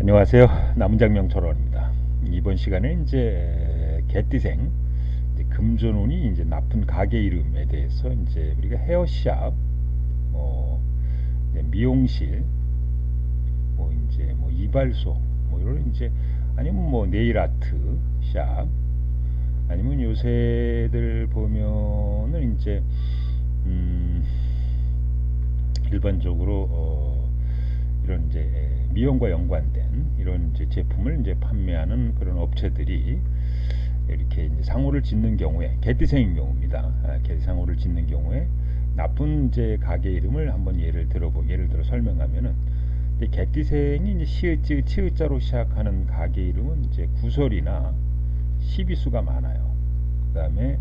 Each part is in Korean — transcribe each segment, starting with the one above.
안녕하세요. 남장명철원입니다. 이번 시간에 이제 개띠생 이제 금전운이 이제 나쁜 가게 이름에 대해서 이제 우리가 헤어샵, 이제 미용실, 뭐 이제 뭐 이발소, 뭐 이런 이제 아니면 뭐 네일 아트 샵, 아니면 요새들 보면은 이제 음, 일반적으로 이런 이제 미용과 연관된 이런 이제 제품을 이제 판매하는 그런 업체들이 이렇게 이제 상호를 짓는 경우에 개띠생인 경우입니다. 개띠상호를 짓는 경우에 나쁜 이제 가게 이름을 한번 예를 들어 설명하면은 개띠생이 이제 시읒 치읒자로 시작하는 가게 이름은 이제 구설이나 시비수가 많아요. 그다음에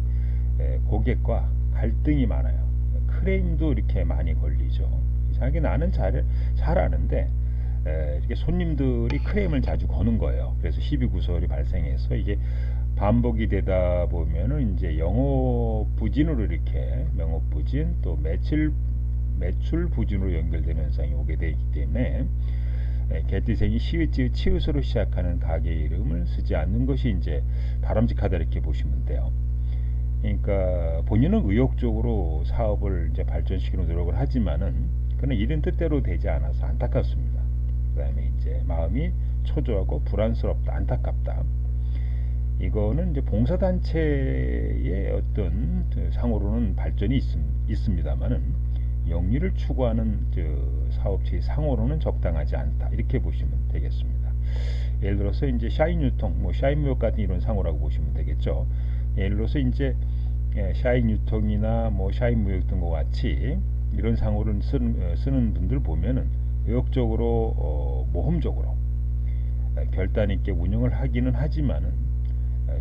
고객과 갈등이 많아요. 크레임도 이렇게 많이 걸리죠. 이상하게 나는 잘 아는데 이렇게 손님들이 크레임을 자주 거는 거예요. 그래서 시비 구설이 발생해서 이게 반복이 되다 보면은 이제 영업 부진으로 이렇게 명업 부진 또 매출 부진으로 연결되는 현상이 오게 되기 때문에 개띠생이 시읒 치읒으로 시작하는 가게 이름을 쓰지 않는 것이 이제 바람직하다 이렇게 보시면 돼요. 그러니까 본인은 의욕적으로 사업을 이제 발전시키는 노력을 하지만은 그는 이른 뜻대로 되지 않아서 안타깝습니다. 그다음에 이제 마음이 초조하고 불안스럽다, 안타깝다. 이거는 이제 봉사단체의 어떤 상호로는 발전이 있습니다만은 영리를 추구하는 사업체의 상호로는 적당하지 않다. 이렇게 보시면 되겠습니다. 예를 들어서 이제 샤인유통, 뭐 샤인무역 같은 이런 상호라고 보시면 되겠죠. 예를 들어서 이제 샤인유통이나 뭐 샤인무역 등과 같이 이런 상호를 쓰는 분들 보면은 의욕적으로 모험적으로 결단 있게 운영을 하기는 하지만은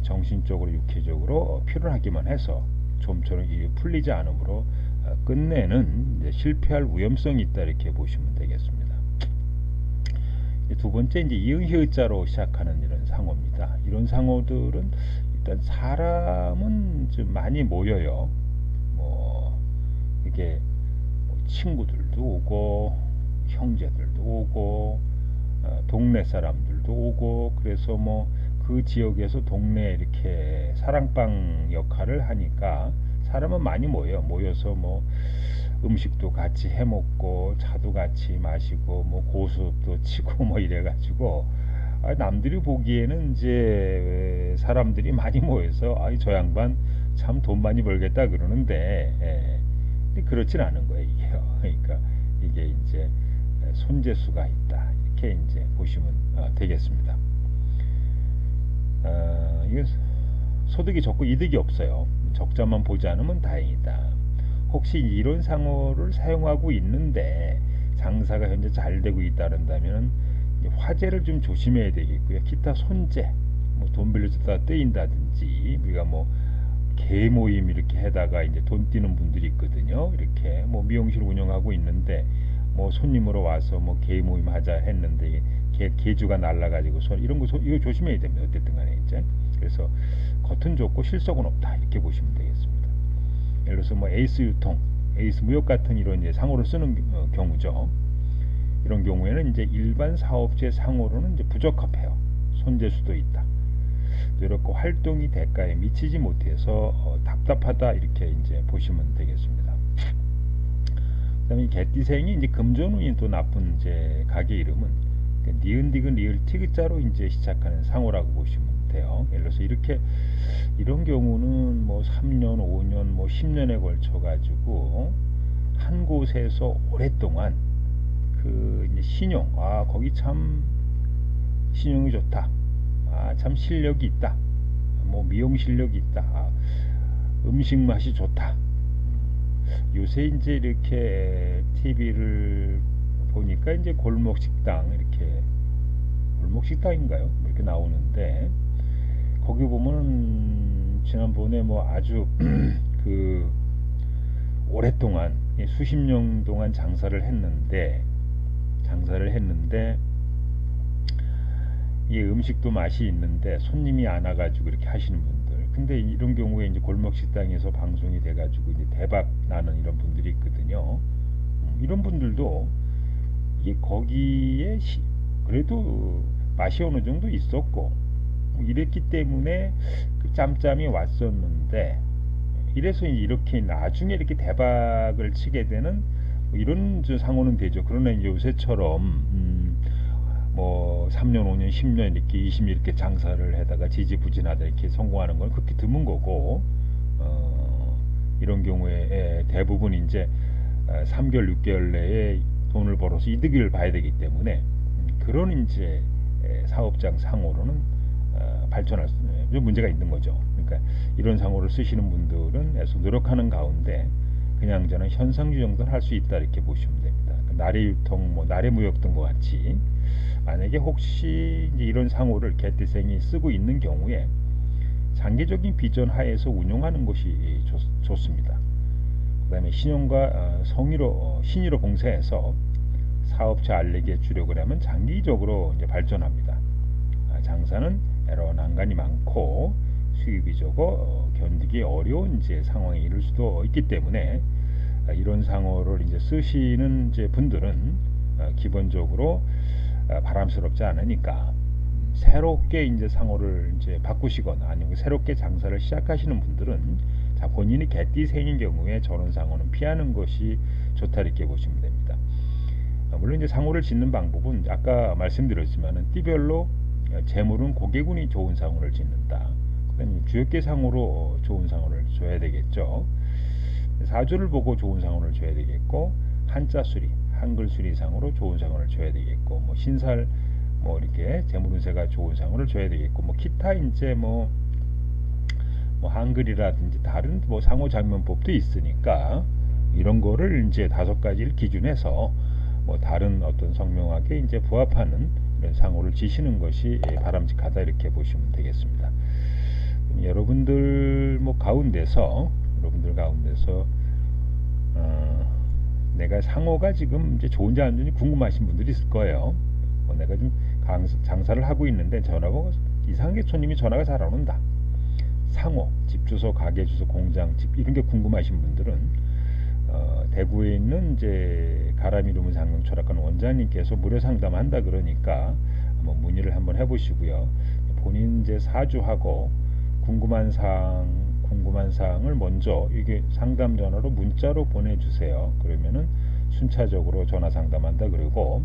정신적으로 육체적으로 피곤하기만 해서 좀처럼 일이 풀리지 않으므로 끝내는 이제 실패할 위험성이 있다 이렇게 보시면 되겠습니다. 두 번째 이제 이응희의자로 시작하는 이런 상호입니다. 이런 상호들은 일단 사람은 좀 많이 모여요. 뭐 이게 친구들도 오고 형제들도 오고 동네 사람들도 오고 그래서 뭐 그 지역에서 동네 이렇게 사랑방 역할을 하니까 사람은 많이 모여서 뭐 음식도 같이 해 먹고 차도 같이 마시고 뭐 고수도 치고 뭐 이래가지고 남들이 보기에는 이제 사람들이 많이 모여서 저 양반 참 돈 많이 벌겠다 그러는데 그렇진 않은 거예요 이게요. 그러니까 이게 이제 손재수가 있다 이렇게 이제 보시면 되겠습니다. 이게 소득이 적고 이득이 없어요. 적자만 보지 않으면 다행이다. 혹시 이런 상호를 사용하고 있는데 장사가 현재 잘 되고 있다는다면 화재를 좀 조심해야 되겠고요. 기타 손재, 뭐 돈 빌려주다 뜨인다든지 우리가 뭐 개 모임 이렇게 해다가 이제 돈 띄는 분들이 있거든요. 이렇게 뭐 미용실 운영하고 있는데 뭐 손님으로 와서 뭐 개 모임 하자 했는데 개주가 날라가지고 이런 거 이거 조심해야 됩니다. 어쨌든 간에 이제 그래서 겉은 좋고 실속은 없다 이렇게 보시면 되겠습니다. 예를 들어서 뭐 에이스 유통, 에이스 무역 같은 이런 이제 상호를 쓰는 경우죠. 이런 경우에는 이제 일반 사업체 상호로는 이제 부적합해요. 손재수도 있다. 이렇게 활동이 대가에 미치지 못해서 답답하다 이렇게 이제 보시면 되겠습니다. 그다음에 개띠생이 이제 금전운이 또 나쁜 이제 가게 이름은 니은 디귿 리을 티귿자로 이제 시작하는 상호라고 보시면 돼요. 예를 들어서 이런 경우는 뭐 3년, 5년, 뭐 10년에 걸쳐 가지고 한 곳에서 오랫동안 그 이제 신용, 거기 참 신용이 좋다. 참 실력이 있다. 뭐 미용 실력이 있다. 음식 맛이 좋다. 요새 이제 이렇게 TV를 보니까 이제 골목 식당인가요? 이렇게 나오는데 거기 보면은 지난번에 뭐 아주 그 오랫동안 수십 년 동안 장사를 했는데 이 음식도 맛이 있는데 손님이 안 와가지고 이렇게 하시는 분들. 근데 이런 경우에 이제 골목 식당에서 방송이 돼가지고 이제 대박 나는 이런 분들이 있거든요. 이런 분들도 이게 거기에 그래도 맛이 어느 정도 있었고 뭐 이랬기 때문에 그 짬짬이 왔었는데, 이래서 이렇게 나중에 이렇게 대박을 치게 되는 뭐 이런 상호는 되죠. 그러나 이제 요새처럼 뭐 3년, 5년, 10년 이렇게 20년 이렇게 장사를 해다가 지지부진하다 이렇게 성공하는 건 그렇게 드문 거고, 이런 경우에 대부분 이제 3개월, 6개월 내에 돈을 벌어서 이득을 봐야 되기 때문에 그런 이제 사업장 상호로는 발전할 좀 문제가 있는 거죠. 그러니까 이런 상호를 쓰시는 분들은 애써 노력하는 가운데 그냥 저는 현상주 정도는 할 수 있다 이렇게 보시면 됩니다. 나래 유통, 뭐 나래 무역 등과 같이 만약에 혹시 이제 이런 상호를 개띠생이 쓰고 있는 경우에 장기적인 비전 하에서 운용하는 것이 좋습니다. 그 다음에 신용과 신의로 봉사해서 사업자 알리기에 주력을 하면 장기적으로 이제 발전합니다. 장사는 에러 난간이 많고 수입이 적어 견디기 어려운 이제 상황에 이를 수도 있기 때문에 이런 상호를 이제 쓰시는 이제 분들은 기본적으로 바람스럽지 않으니까 새롭게 이제 상호를 이제 바꾸시거나 아니면 새롭게 장사를 시작하시는 분들은 본인이 개띠생인 경우에 저런 상호는 피하는 것이 좋다 이렇게 보시면 됩니다. 물론 이제 상호를 짓는 방법은 아까 말씀드렸지만은 띠별로 재물은 고개군이 좋은 상호를 짓는다. 그다음에 주역계 상호로 좋은 상호를 줘야 되겠죠. 사주를 보고 좋은 상호를 줘야 되겠고, 한자 수리, 한글 수리 상호로 좋은 상호를 줘야 되겠고, 뭐 신살 뭐 이렇게 재물운세가 좋은 상호를 줘야 되겠고, 뭐 기타 이제 뭐 한글이라든지 다른 뭐 상호 장면법도 있으니까 이런 거를 이제 5가지를 기준해서 뭐 다른 어떤 성명학에 이제 부합하는 이런 상호를 지시는 것이 바람직하다 이렇게 보시면 되겠습니다. 여러분들 가운데서 내가 상호가 지금 이제 좋은지 안 좋은지 궁금하신 분들이 있을 거예요. 내가 좀 장사를 하고 있는데 전화번호 이상하게 손님이 전화가 잘 안 온다. 상호, 집 주소, 가게 주소, 공장, 집 이런 게 궁금하신 분들은 대구에 있는 이제 가람 이루문 상명 철학관 원장님께서 무료 상담한다 그러니까 한번 문의를 한번 해보시고요. 본인 이제 사주하고 궁금한 사항을 먼저 이게 상담 전화로 문자로 보내주세요. 그러면은 순차적으로 전화 상담한다 그러고,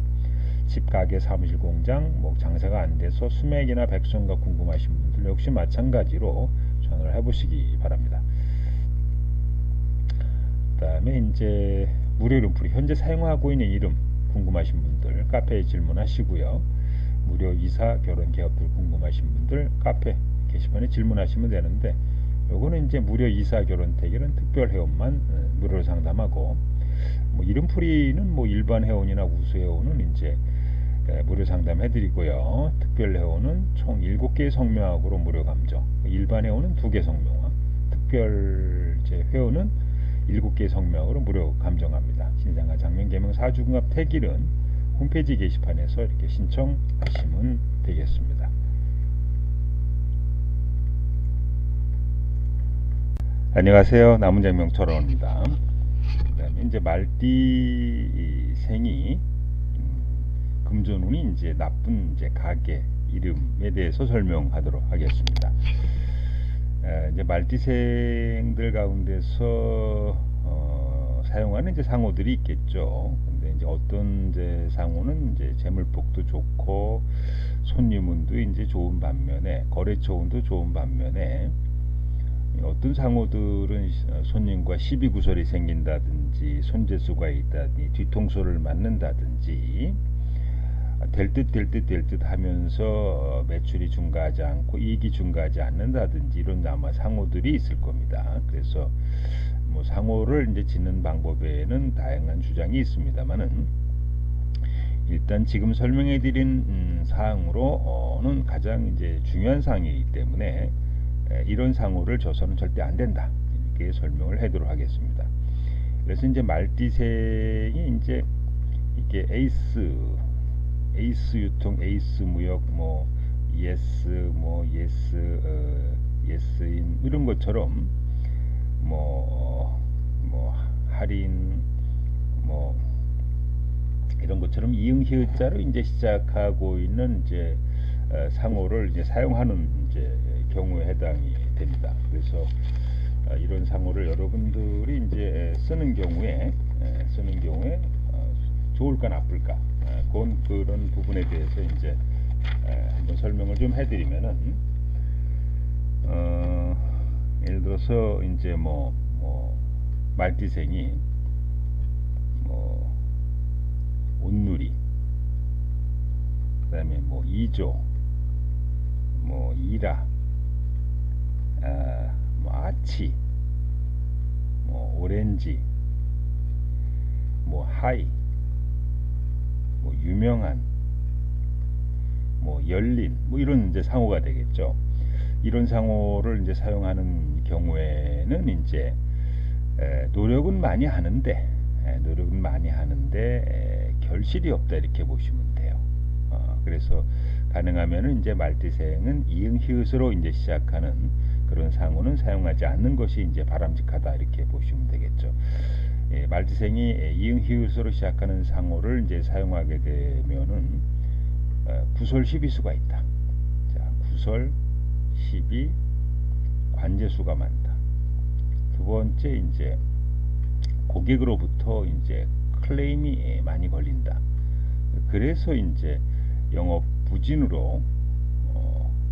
집, 가게, 사무실, 공장 뭐 장사가 안 돼서 수맥이나 백성가 궁금하신 분들 역시 마찬가지로 전화를 해보시기 바랍니다. 그 다음에 이제 무료 이름풀이 현재 사용하고 있는 이름 궁금하신 분들 카페에 질문하시고요. 무료 이사 결혼 개업들 궁금하신 분들 카페 게시판에 질문하시면 되는데, 요거는 이제 무료 이사 결혼 대결은 특별 회원만 무료로 상담하고, 뭐 이름풀이는 뭐 일반 회원이나 우수 회원은 이제 무료 상담해드리고요. 특별 회원은 총 7개의 성명학으로 무료 감정, 일반 회원은 2개 성명학, 특별 회원은 7개의 성명학으로 무료 감정합니다. 신상과 장면 개명 사주궁합 태길은 홈페이지 게시판에서 이렇게 신청하시면 되겠습니다. 안녕하세요. 남은장명철원입니다. 그다음에 이제 말띠생이 금전운이 이제 나쁜 이제 가게 이름에 대해서 설명하도록 하겠습니다. 이제 말띠생들 가운데서 사용하는 이제 상호들이 있겠죠. 근데 이제 어떤 이제 상호는 이제 재물복도 좋고 손님운도 이제 좋은 반면에 거래처운도 좋은 반면에, 어떤 상호들은 손님과 시비구설이 생긴다든지 손재수가 있다든지 뒤통수를 맞는다든지 될 듯 하면서 매출이 증가하지 않고 이익이 증가하지 않는다든지 이런 아마 상호들이 있을 겁니다. 그래서 뭐 상호를 이제 짓는 방법에는 다양한 주장이 있습니다만은, 일단 지금 설명해드린 사항으로는 가장 이제 중요한 사항이기 때문에 이런 상호를 줘서는 절대 안 된다 이렇게 설명을 하도록 하겠습니다. 그래서 이제 말띠생이 이제 이게 에이스 유통, 에이스 무역, 뭐 예스인 이런 것처럼 뭐 할인, 뭐 이런 것처럼 이응시자로 이제 시작하고 있는 이제 상호를 이제 사용하는 이제 경우에 해당이 됩니다. 그래서 이런 상호를 여러분들이 이제 쓰는 경우에 좋을까 나쁠까 그런 부분에 대해서 이제 한번 설명을 좀 해드리면은 예를 들어서 이제 뭐 말띠생이 뭐 온누리, 그다음에 뭐 이조, 뭐 이라, 뭐 아치, 뭐 오렌지, 뭐 하이, 뭐 유명한, 뭐 열린, 뭐 이런 이제 상호가 되겠죠. 이런 상호를 이제 사용하는 경우에는 이제 노력은 많이 하는데 결실이 없다 이렇게 보시면 돼요. 그래서 가능하면은 이제 말띠생은 이응 히읗으로 이제 시작하는 그런 상호는 사용하지 않는 것이 이제 바람직하다 이렇게 보시면 되겠죠. 말띠생이 이응 히읗으로 시작하는 상호를 이제 사용하게 되면은 구설 시비수가 있다. 자, 구설 시비 관제수가 많다. 두 번째 이제 고객으로부터 이제 클레임이 많이 걸린다. 그래서 이제 영업 부진으로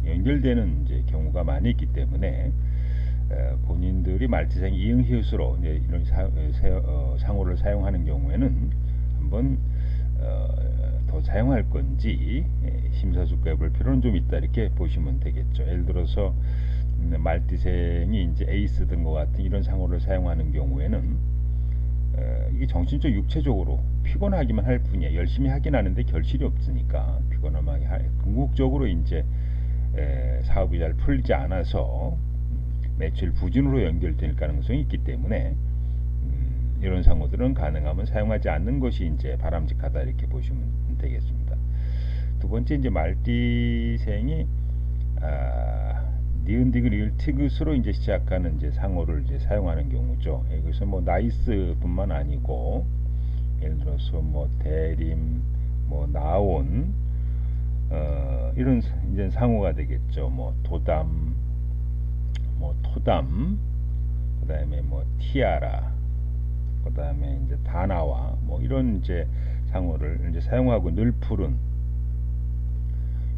연결되는 이제 경우가 많이 있기 때문에 본인들이 말띠생 이응 히읗으로 이제 이런 상호를 사용하는 경우에는 한번 더 사용할 건지 심사숙고해 볼 필요는 좀 있다 이렇게 보시면 되겠죠. 예를 들어서 말띠생이 이제 에이스 등과 같은 이런 상호를 사용하는 경우에는 이게 정신적 육체적으로 피곤하기만 할 뿐이에요. 열심히 하긴 하는데 결실이 없으니까 피곤하게 궁극적으로 이제 사업이 잘 풀리지 않아서 매출 부진으로 연결될 가능성이 있기 때문에 이런 상호들은 가능하면 사용하지 않는 것이 이제 바람직하다 이렇게 보시면 되겠습니다. 두 번째 이제 말띠생이 니은디귿 리을티귿으로 이제 시작하는 이제 상호를 이제 사용하는 경우죠. 여기서 뭐 나이스뿐만 아니고 예를 들어서 뭐 대림, 뭐 나온 이런 이제 상호가 되겠죠. 뭐 도담, 뭐 토담, 그다음에 뭐 티아라, 그다음에 이제 다나와 뭐 이런 이제 상호를 이제 사용하고 늘푸른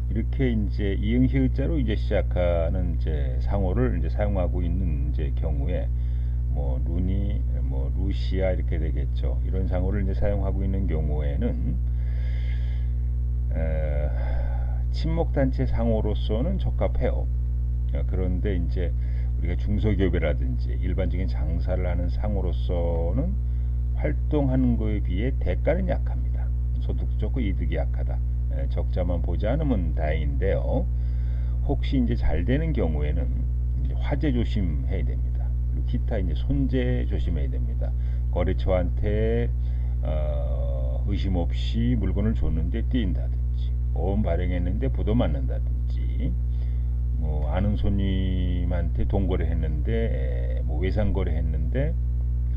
이렇게 이제 이응 히읗자로 이제 시작하는 이제 상호를 이제 사용하고 있는 이제 경우에 뭐 루니, 뭐 루시아 이렇게 되겠죠. 이런 상호를 이제 사용하고 있는 경우에는 친목 단체 상호로서는 적합해요. 그런데 이제 우리가 중소기업이라든지 일반적인 장사를 하는 상호로서는 활동하는 것에 비해 대가는 약합니다. 소득도 좋고 이득이 약하다. 적자만 보지 않으면 다행인데요. 혹시 이제 잘 되는 경우에는 이제 화재 조심해야 됩니다. 그리고 기타 이제 손재 조심해야 됩니다. 거래처한테 의심 없이 물건을 줬는데 뛴다든지, 보험 발행했는데 부도 맞는다든지, 뭐 아는 손님한테 돈거래했는데 뭐 외상거래했는데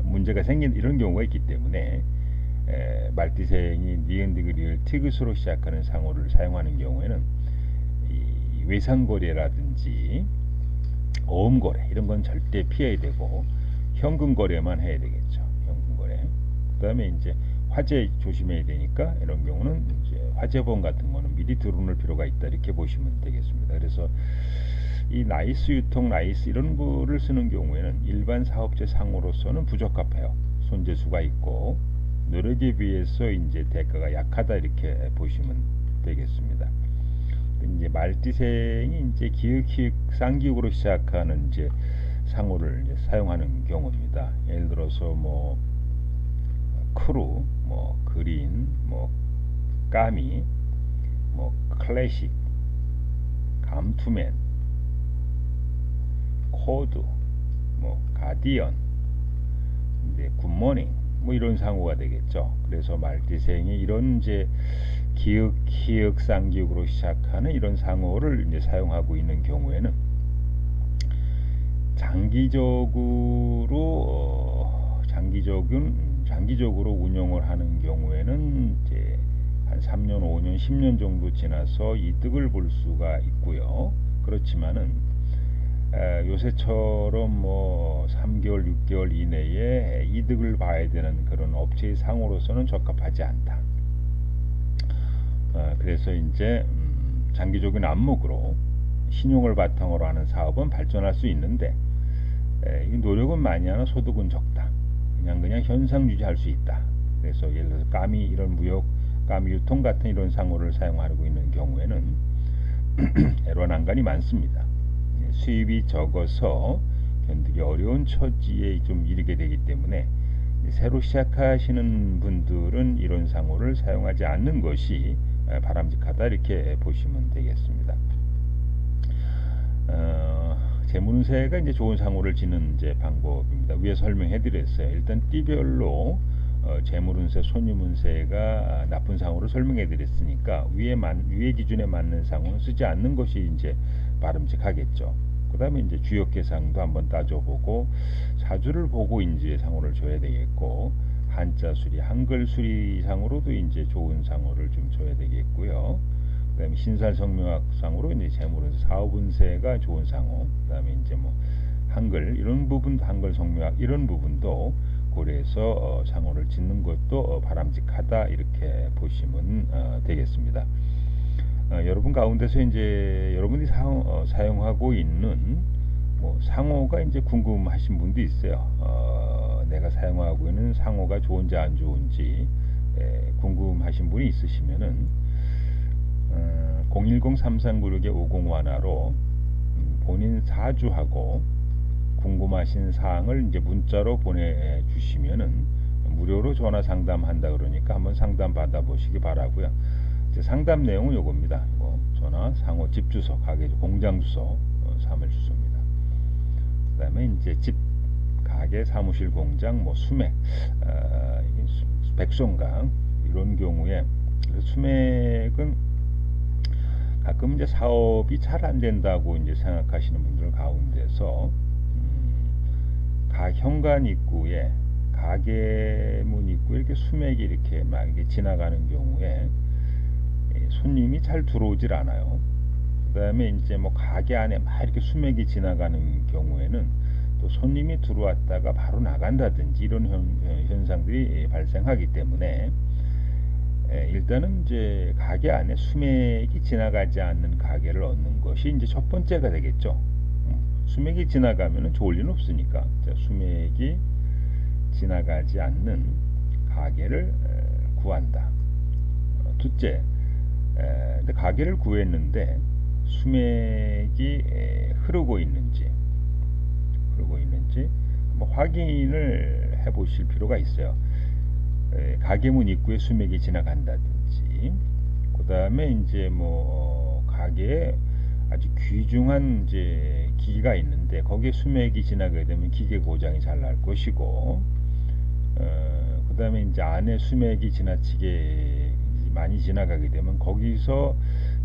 문제가 생긴 이런 경우가 있기 때문에 말띠생이 니은디귿 리을티귿으로 시작하는 상호를 사용하는 경우에는 이 외상거래라든지 어음거래 이런 건 절대 피해야 되고 현금거래만 해야 되겠죠. 현금거래. 그 다음에 이제 화재 조심해야 되니까 이런 경우는 이제 화재보험 같은 거는 미리 들어놓을 필요가 있다 이렇게 보시면 되겠습니다. 그래서 이 나이스 유통, 나이스 이런 거를 쓰는 경우에는 일반 사업체 상호로서는 부적합해요. 손재수가 있고 노력에 비해서 이제 대가가 약하다 이렇게 보시면 되겠습니다. 이제 말띠생이 이제 기역, 쌍기역으로 시작하는 이제 상호를 이제 사용하는 경우입니다. 예를 들어서 뭐 크루, 뭐 그린, 뭐 까미, 뭐 클래식, 감투맨, 코드, 뭐 가디언, 이제 굿모닝 뭐 이런 상호가 되겠죠. 그래서 말띠생이 이런 이제 기역, 쌍기역으로 시작하는 이런 상호를 이제 사용하고 있는 경우에는 장기적인 장기적으로 운영을 하는 경우에는 이제 한 3년, 5년, 10년 정도 지나서 이득을 볼 수가 있고요. 그렇지만은 요새처럼 뭐 3개월, 6개월 이내에 이득을 봐야 되는 그런 업체의 상으로서는 적합하지 않다. 그래서 이제 장기적인 안목으로 신용을 바탕으로 하는 사업은 발전할 수 있는데 노력은 많이 하나 소득은 적다. 그냥 현상 유지할 수 있다. 그래서 예를 들어서 까미 이런 무역, 까미 유통 같은 이런 상호를 사용하고 있는 경우에는 애로난간이 많습니다. 수입이 적어서 견디기 어려운 처지에 좀 이르게 되기 때문에 새로 시작하시는 분들은 이런 상호를 사용하지 않는 것이 바람직하다 이렇게 보시면 되겠습니다. 재물운세가 이제 좋은 상호를 지는 이제 방법입니다. 위에 설명해 드렸어요. 일단 띠별로 재물운세, 손님운세가 나쁜 상호를 설명해 드렸으니까 위에 기준에 맞는 상호는 쓰지 않는 것이 이제 바람직하겠죠. 그 다음에 이제 주역계상도 한번 따져보고 사주를 보고 이제 상호를 줘야 되겠고, 한자 수리, 한글 수리상으로도 이제 좋은 상호를 좀 줘야 되겠고요. 그 다음에 신살성명학상으로 이제 재물운세, 사업운세가 좋은 상호, 그 다음에 이제 뭐 한글 이런 부분도, 한글 성명학 이런 부분도 고려해서 상호를 짓는 것도 바람직하다 이렇게 보시면 되겠습니다. 여러분 가운데서 이제 여러분이 사용하고 있는 뭐 상호가 이제 궁금하신 분도 있어요. 내가 사용하고 있는 상호가 좋은지 안 좋은지 궁금하신 분이 있으시면은 010-3396-5010로 본인 사주하고 궁금하신 사항을 이제 문자로 보내주시면은 무료로 전화 상담한다 그러니까 한번 상담 받아보시기 바라고요. 이제 상담 내용은 요겁니다. 전화, 상호, 집 주소, 가게 공장 주소, 사무실 주소입니다. 그다음에 이제 집, 가게, 사무실, 공장, 뭐 수맥, 백성강 이런 경우에 수맥은 가끔 이제 사업이 잘 안 된다고 이제 생각하시는 분들 가운데서 현관 입구에 가게문 입구에 이렇게 수맥이 이렇게 막 이렇게 지나가는 경우에 손님이 잘 들어오질 않아요. 그 다음에 이제 뭐 가게 안에 막 이렇게 수맥이 지나가는 경우에는 또 손님이 들어왔다가 바로 나간다든지 이런 현상들이 발생하기 때문에 일단은 이제 가게 안에 수맥이 지나가지 않는 가게를 얻는 것이 이제 첫 번째가 되겠죠. 수맥이 지나가면은 좋을 리는 없으니까 수맥이 지나가지 않는 가게를 구한다. 둘째, 근데 가게를 구했는데 수맥이 흐르고 있는지 한번 확인을 해 보실 필요가 있어요. 가게문 입구에 수맥이 지나간다든지, 그 다음에 이제 뭐 가게에 아주 귀중한 이제 기기가 있는데 거기에 수맥이 지나가게 되면 기계 고장이 잘 날 것이고, 그 다음에 이제 안에 수맥이 지나치게 많이 지나가게 되면 거기서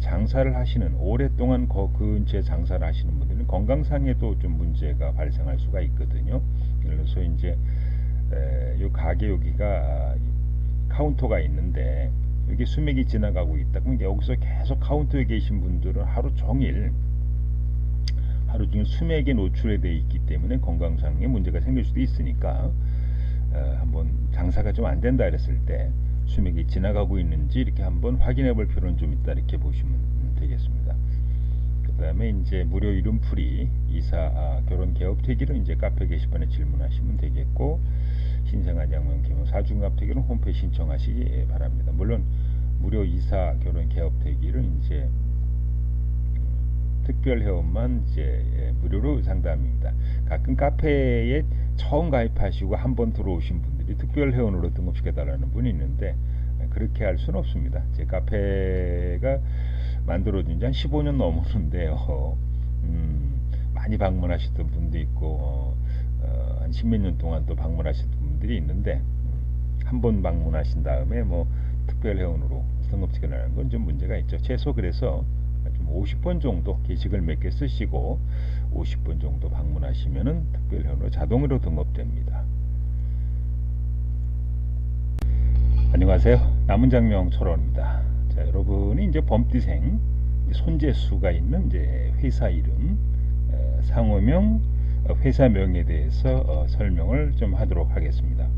장사를 하시는, 오랫동안 그 근처에 장사를 하시는 분들은 건강상에도 좀 문제가 발생할 수가 있거든요. 그래서 이제 요 가게 여기가 카운터가 있는데 여기 수맥이 지나가고 있다. 그럼 여기서 계속 카운터에 계신 분들은 하루 종일 수맥에 노출이 되어 있기 때문에 건강상의 문제가 생길 수도 있으니까 한번 장사가 좀 안 된다 그랬을 때 수맥이 지나가고 있는지 이렇게 한번 확인해 볼 필요는 좀 있다 이렇게 보시면 되겠습니다. 그 다음에 이제 무료 이름풀이, 이사, 결혼 개업 퇴기를 이제 카페 게시판에 질문하시면 되겠고, 신생아 장명 개명 사중갑 퇴기는 홈페이지 신청하시기 바랍니다. 물론 무료 이사, 결혼 개업 퇴기를 이제 특별 회원만 이제 무료로 상담입니다. 가끔 카페에 처음 가입하시고 한번 들어오신 분들이 특별 회원으로 등록시켜 달라는 분이 있는데 그렇게 할 수는 없습니다. 제 카페가 만들어진 지 한 15년 넘었는데요. 많이 방문하시던 분도 있고 한 10몇 년 동안 또 방문하시던 분들이 있는데 한 번 방문하신 다음에 뭐 특별 회원으로 등록시켜 달라는 건 좀 문제가 있죠. 최소 그래서 50번 정도 게시글 몇 개 쓰시고 50번 정도 방문하시면은 특별회원으로 자동으로 등록됩니다. 안녕하세요. 남은장명 초론입니다. 자, 여러분이 이제 범띠생 손재수가 있는 이제 회사 이름, 상호명, 회사명에 대해서 설명을 좀 하도록 하겠습니다.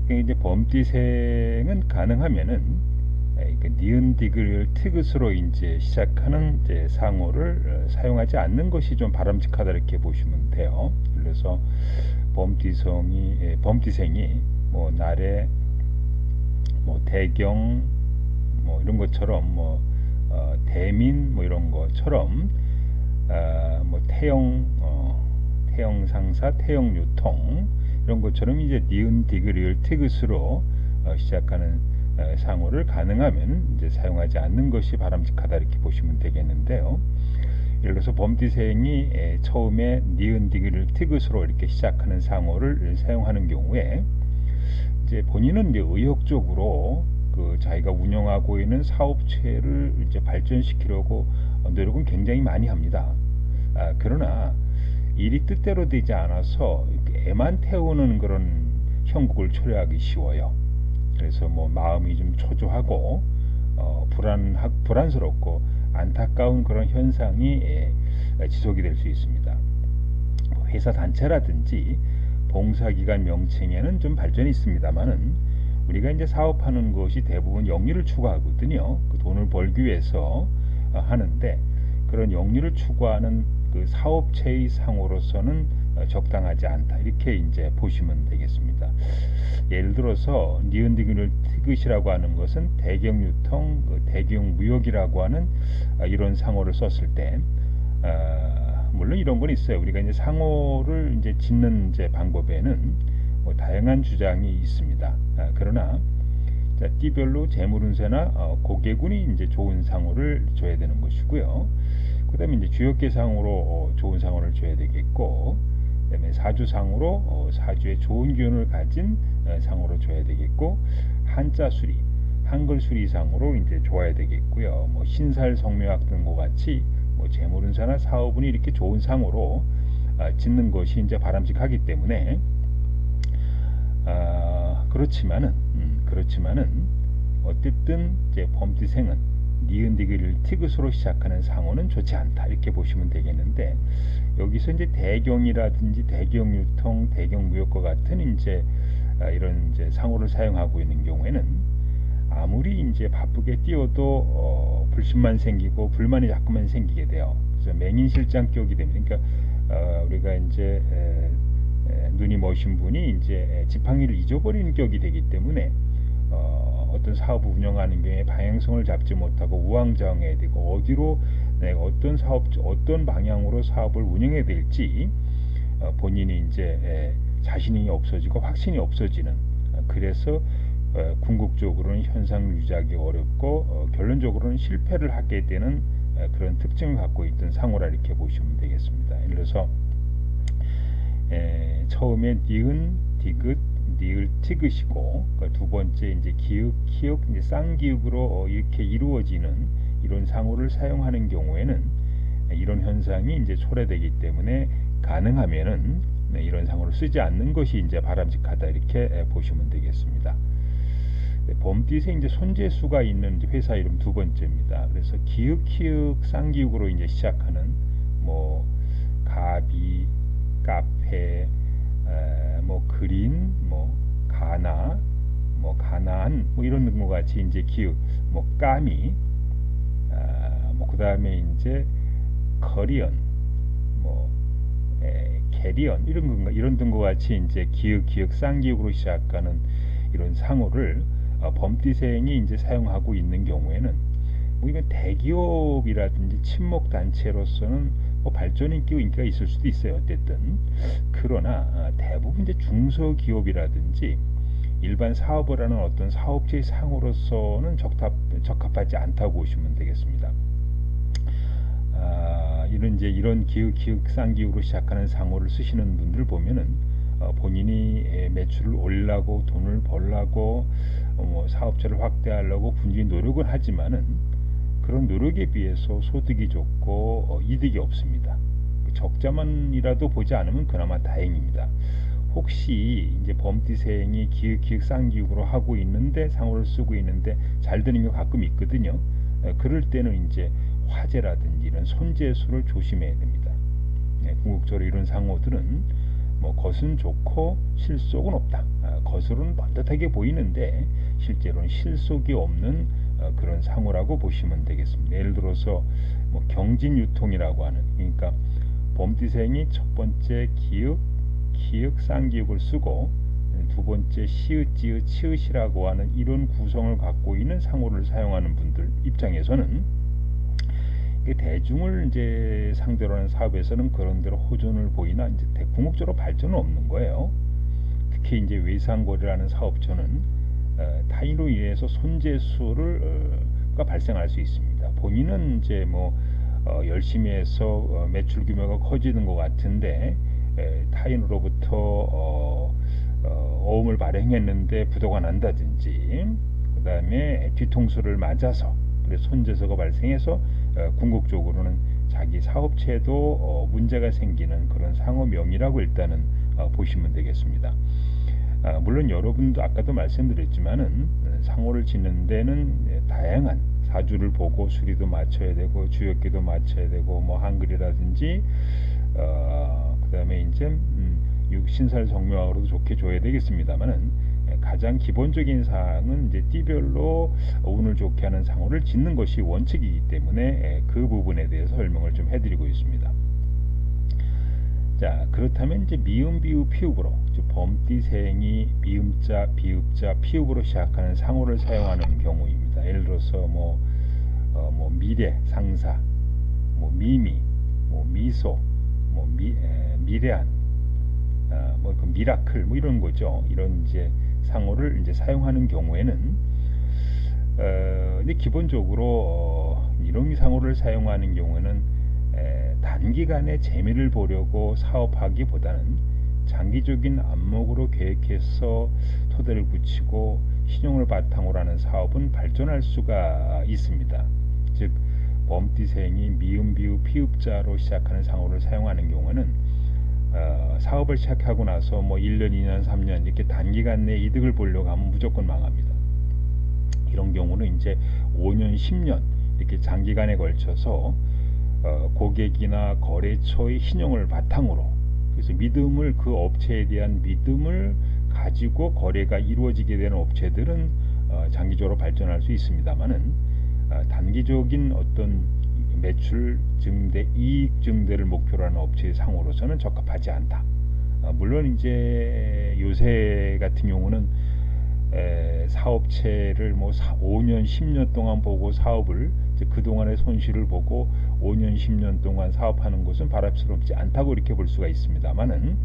이제 범띠생은 가능하면은 니은 디귿을 티귿으로 이제 시작하는 이제 상호를 사용하지 않는 것이 좀 바람직하다 이렇게 보시면 돼요. 그래서 범띠생이 뭐 날에 뭐 대경 뭐 이런 것처럼 뭐 대민 뭐 이런 것처럼 뭐 태영 상사, 태영 유통 이런 것처럼 이제 니은 디귿을 티귿으로 시작하는 상호를 가능하면 이제 사용하지 않는 것이 바람직하다 이렇게 보시면 되겠는데요. 예를 들어서 범띠생이 처음에 니은 디귿을 티귿으로 이렇게 시작하는 상호를 사용하는 경우에 이제 본인은 이제 의욕적으로 그 자기가 운영하고 있는 사업체를 이제 발전시키려고 노력은 굉장히 많이 합니다. 그러나 일이 뜻대로 되지 않아서 애만 태우는 그런 형국을 초래하기 쉬워요. 그래서 뭐 마음이 좀 초조하고 불안스럽고 안타까운 그런 현상이 지속이 될 수 있습니다. 회사 단체라든지 봉사기관 명칭에는 좀 발전이 있습니다만은 우리가 이제 사업하는 것이 대부분 영리를 추구하거든요. 그 돈을 벌기 위해서 하는데 그런 영리를 추구하는 그 사업체의 상호로서는 적당하지 않다 이렇게 이제 보시면 되겠습니다. 예를 들어서 니은 디귿을 티귿이라고 하는 것은 대경유통, 대경무역이라고 하는 이런 상호를 썼을 때 물론 이런 건 있어요. 우리가 이제 상호를 이제 짓는 이제 방법에는 뭐 다양한 주장이 있습니다. 그러나 띠별로 재물운세나 고개군이 이제 좋은 상호를 줘야 되는 것이고요. 그다음에 이제 주역계상으로 좋은 상호를 줘야 되겠고, 그다음에 사주상으로 사주에 좋은 기운을 가진 상호를 줘야 되겠고, 한자수리, 한글수리상으로 이제 좋아야 되겠고요. 뭐 신살성묘학 등과 같이 뭐 재물운세나 사업운이 이렇게 좋은 상호로 짓는 것이 이제 바람직하기 때문에 그렇지만은 어쨌든 이제 범띠생은 니은 디귿을 티귿으로 시작하는 상호는 좋지 않다 이렇게 보시면 되겠는데, 여기서 이제 대경이라든지 대경유통, 대경무역과 같은 이제 이런 이제 상호를 사용하고 있는 경우에는 아무리 이제 바쁘게 뛰어도 불신만 생기고 불만이 자꾸만 생기게 돼요. 그래서 맹인실장격이 됩니다. 그러니까 우리가 이제 눈이 머신 분이 이제 지팡이를 잊어버리는 격이 되기 때문에 어떤 사업을 운영하는 경우에 방향성을 잡지 못하고 우왕좌왕해야 되고 어디로 내가 어떤 방향으로 사업을 운영해야 될지 본인이 이제 자신이 없어지고 확신이 없어지는, 그래서 궁극적으로는 현상 유지하기 어렵고 결론적으로는 실패를 하게 되는 그런 특징을 갖고 있던 상호라 이렇게 보시면 되겠습니다. 예를 들어서 처음에 니은 디귿 니을 티귿이고 두 번째 이제 기역 키역 이제 쌍기역으로 이렇게 이루어지는 이런 상호를 사용하는 경우에는 이런 현상이 이제 초래되기 때문에 가능하면은 이런 상호를 쓰지 않는 것이 이제 바람직하다 이렇게 보시면 되겠습니다. 범띠생 이제 손재수가 있는 이제 회사 이름 두 번째입니다. 그래서 기역 키역 쌍기역으로 이제 시작하는 뭐 가비, 카페, 뭐 그린, 뭐 가나, 뭐 가나안, 뭐 이런 등과 같이 이제 기역, 뭐 까미, 뭐 그 다음에 이제 커리언, 뭐 캐리언 이런 등과 같이 이제 기역 쌍기역으로 시작하는 이런 상호를 범띠생이 이제 사용하고 있는 경우에는 뭐 이건 대기업이라든지 친목 단체로서는 뭐 발전 인기가 있을 수도 있어요. 어쨌든 그러나 대부분 이제 중소기업이라든지 일반 사업을 하는 어떤 사업체의 상호로서는 적합하지 않다고 보시면 되겠습니다. 이런 기역 쌍기역으로 시작하는 상호를 쓰시는 분들 보면은 본인이 매출을 올리려고 돈을 벌려고 뭐 사업체를 확대하려고 분주히 노력을 하지만은 그런 노력에 비해서 소득이 적고 이득이 없습니다. 적자만이라도 보지 않으면 그나마 다행입니다. 혹시 이제 범띠생이 기획 쌍기역으로 하고 있는데 상호를 쓰고 있는데 잘 되는 게 가끔 있거든요. 그럴 때는 이제 화재라든지 이런 손재수를 조심해야 됩니다. 궁극적으로 이런 상호들은 뭐 겉은 좋고 실속은 없다. 겉으로는 번듯하게 보이는데 실제로는 실속이 없는 그런 상호라고 보시면 되겠습니다. 예를 들어서 뭐 경진유통이라고 하는, 그러니까 범띠생이 첫 번째 기역 쌍기역을 쓰고 두 번째 시읒지읒 치읒이라고 하는 이런 구성을 갖고 있는 상호를 사용하는 분들 입장에서는 대중을 이제 상대로 하는 사업에서는 그런대로 호전을 보이나 이제 궁극적으로 발전은 없는 거예요. 특히 이제 외상거래라는 사업처는 타인으로 인해서 손재수가 발생할 수 있습니다. 본인은 이제 뭐 열심히 해서 매출 규모가 커지는 것 같은데 타인으로부터 어음을 발행했는데 부도가 난다든지, 그 다음에 뒤통수를 맞아서 그래서 손재수가 발생해서 궁극적으로는 자기 사업체도 문제가 생기는 그런 상호명이라고 일단은 보시면 되겠습니다. 물론 여러분도 아까도 말씀드렸지만은 상호를 짓는 데는 다양한 사주를 보고 수리도 맞춰야 되고 주역기도 맞춰야 되고 뭐 한글이라든지 그 다음에 이제 신살 성묘학으로도 좋게 줘야 되겠습니다만은 가장 기본적인 사항은 이제 띠별로 운을 좋게 하는 상호를 짓는 것이 원칙이기 때문에 그 부분에 대해서 설명을 좀 해드리고 있습니다. 자, 그렇다면 이제 미음, 비읍, 피읍으로 범띠생이 미음자, 비읍자, 피읍으로 시작하는 상호를 사용하는 경우입니다. 예를 들어서 뭐 미래, 상사, 뭐 미미, 뭐 미소, 뭐 미래한, 뭐 그 미라클, 뭐 이런 거죠. 이런 이제 상호를 이제 사용하는 경우에는 근데 기본적으로 이런 상호를 사용하는 경우는 단기간에 재미를 보려고 사업하기보다는 장기적인 안목으로 계획해서 토대를 굳히고 신용을 바탕으로 하는 사업은 발전할 수가 있습니다. 즉 범띠생이 미음, 비읍, 피읍자로 시작하는 상호를 사용하는 경우는 사업을 시작하고 나서 뭐 1년, 2년, 3년 이렇게 단기간 내 이득을 보려고 하면 무조건 망합니다. 이런 경우는 이제 5년, 10년 이렇게 장기간에 걸쳐서 고객이나 거래처의 신용을 바탕으로, 그래서 믿음을, 그 업체에 대한 믿음을 가지고 거래가 이루어지게 되는 업체들은 장기적으로 발전할 수 있습니다만은 단기적인 어떤 매출 증대, 이익 증대를 목표로 하는 업체의 상호로서는 적합하지 않다. 물론 이제 요새 같은 경우는 사업체를 뭐 5년, 10년 동안 보고 사업을 그동안의 손실을 보고 5년, 10년 동안 사업하는 것은 바람스럽지 않다고 이렇게 볼 수가 있습니다만은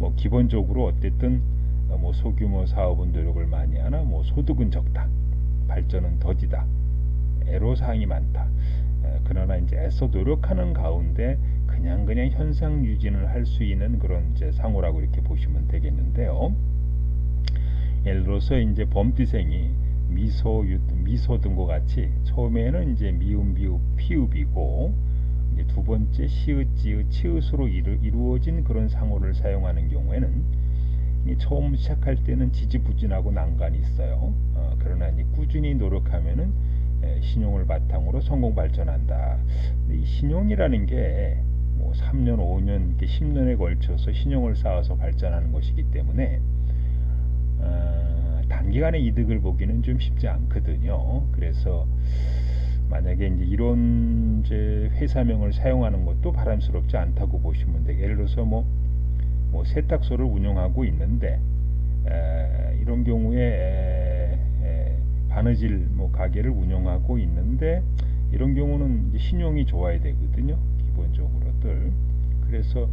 뭐 기본적으로 어쨌든 뭐 소규모 사업은 노력을 많이 하나 뭐 소득은 적다, 발전은 더디다, 애로사항이 많다. 그러나 이제 애써 노력하는 가운데 그냥 현상 유지를 할 수 있는 그런 이제 상호라고 이렇게 보시면 되겠는데요. 예를 들어서 이제 범띠생이 미소 등과 같이 처음에는 이제 미음, 비읍, 피읍이고 이제 두 번째 시읒지읒, 치읒으로 이루어진 그런 상호를 사용하는 경우에는 처음 시작할 때는 지지부진하고 난관이 있어요. 그러나 이제 꾸준히 노력하면은 신용을 바탕으로 성공 발전한다. 이 신용이라는 게 뭐 3년, 5년, 10년에 걸쳐서 신용을 쌓아서 발전하는 것이기 때문에 단기간에 이득을 보기는 좀 쉽지 않거든요. 그래서 만약에 이제 이런 이제 회사명을 사용하는 것도 바람스럽지 않다고 보시면 돼요. 예를 들어서 뭐 세탁소를 운영하고 있는데 이런 경우에 바느질 가게를 운영하고 있는데 이런 경우는 이제 신용이 좋아야 되거든요. 기본적으로들. 그래서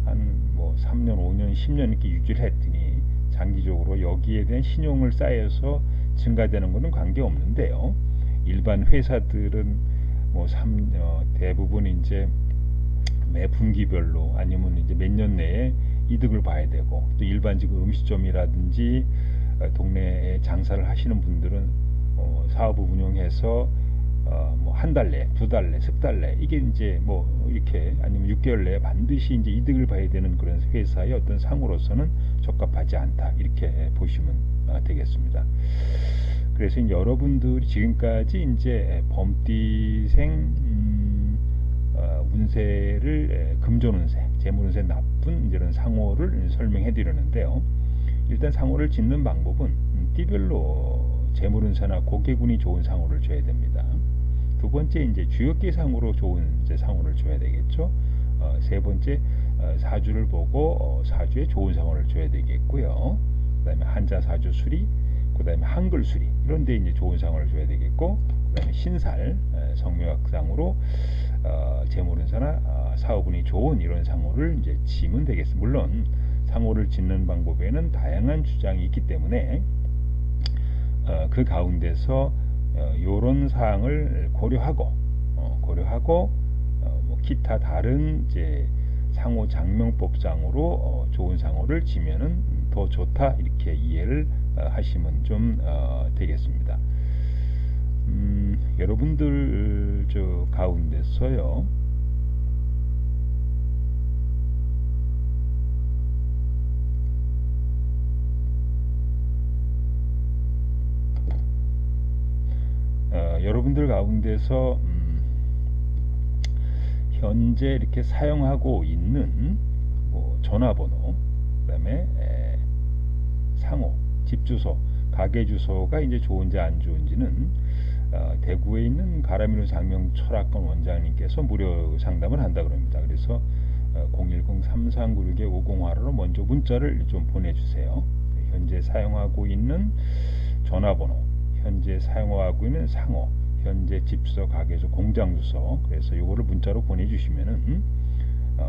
한 뭐 3년, 5년, 10년 이렇게 유지를 했더니 장기적으로 여기에 대한 신용을 쌓여서 증가되는 것은 관계 없는데요. 일반 회사들은 뭐 대부분 이제 매 분기별로 아니면 이제 몇 년 내에 이득을 봐야 되고, 또 일반적인 음식점이라든지 동네에 장사를 하시는 분들은 사업을 운영해서 뭐 한 달 내, 두 달 내, 석 달 내, 이게 이제 뭐 이렇게 아니면 6개월 내에 반드시 이제 이득을 봐야 되는 그런 회사의 어떤 상으로서는 적합하지 않다, 이렇게 보시면 되겠습니다. 그래서 이제 여러분들이 지금까지 이제 범띠생 운세를 금전 운세, 재물 운세 나쁜 이런 상호를 설명해 드렸는데요. 일단 상호를 짓는 방법은 띠별로 재물 운세나 고개군이 좋은 상호를 줘야 됩니다. 두 번째 이제 주역기 상으로 좋은 이제 상호를 줘야 되겠죠. 세 번째 사주를 보고 사주에 좋은 상호를 줘야 되겠고요. 그다음에 한자 사주 수리, 그다음에 한글 수리, 이런데 이제 좋은 상호를 줘야 되겠고, 그다음에 신살 성묘학상으로 재물운사나 사업운이 좋은 이런 상호를 이제 지면 되겠습니다. 물론 상호를 짓는 방법에는 다양한 주장이 있기 때문에 그 가운데서 이런 사항을 고려하고 뭐 기타 다른 이제 상호 장명법상으로 좋은 상호를 지면은 더 좋다, 이렇게 이해를 하시면 좀 되겠습니다. 여러분들 저 가운데서요, 여러분들 가운데서 현재 이렇게 사용하고 있는 뭐 전화번호, 그다음에 상호, 집 주소, 가게 주소가 이제 좋은지 안 좋은지는 대구에 있는 가라미노 장명 철학관 원장님께서 무료 상담을 한다 그럽니다. 그래서 010-3396-50화로 먼저 문자를 좀 보내주세요. 현재 사용하고 있는 전화번호, 현재 사용하고 있는 상호, 현재 집주소, 가게주소, 공장주소, 그래서 이거를 문자로 보내주시면은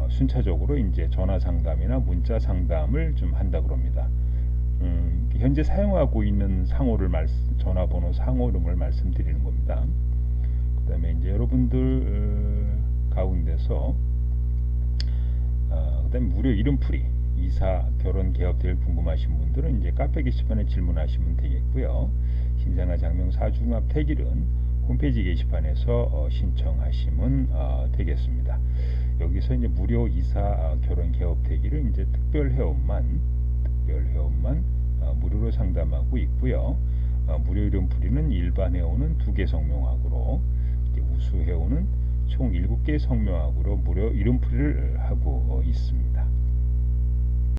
순차적으로 이제 전화 상담이나 문자 상담을 좀 한다 그럽니다. 현재 사용하고 있는 상호를 전화번호, 상호 이름을 말씀드리는 겁니다. 그 다음에 이제 여러분들 가운데서 그 다음에 무료 이름풀이, 이사, 결혼, 개업 대일 궁금하신 분들은 이제 카페 게시판에 질문하시면 되겠고요. 신생아 장명 사중합 택일은 홈페이지 게시판에서 신청하시면 되겠습니다. 여기서 이제 무료 이사, 결혼, 개업 대기를 이제 특별 회원만 무료로 상담하고 있고요. 무료 이름풀이는 일반 회원은 2개 성명학으로, 우수 회원은 총 7개 성명학으로 무료 이름풀이를 하고 있습니다.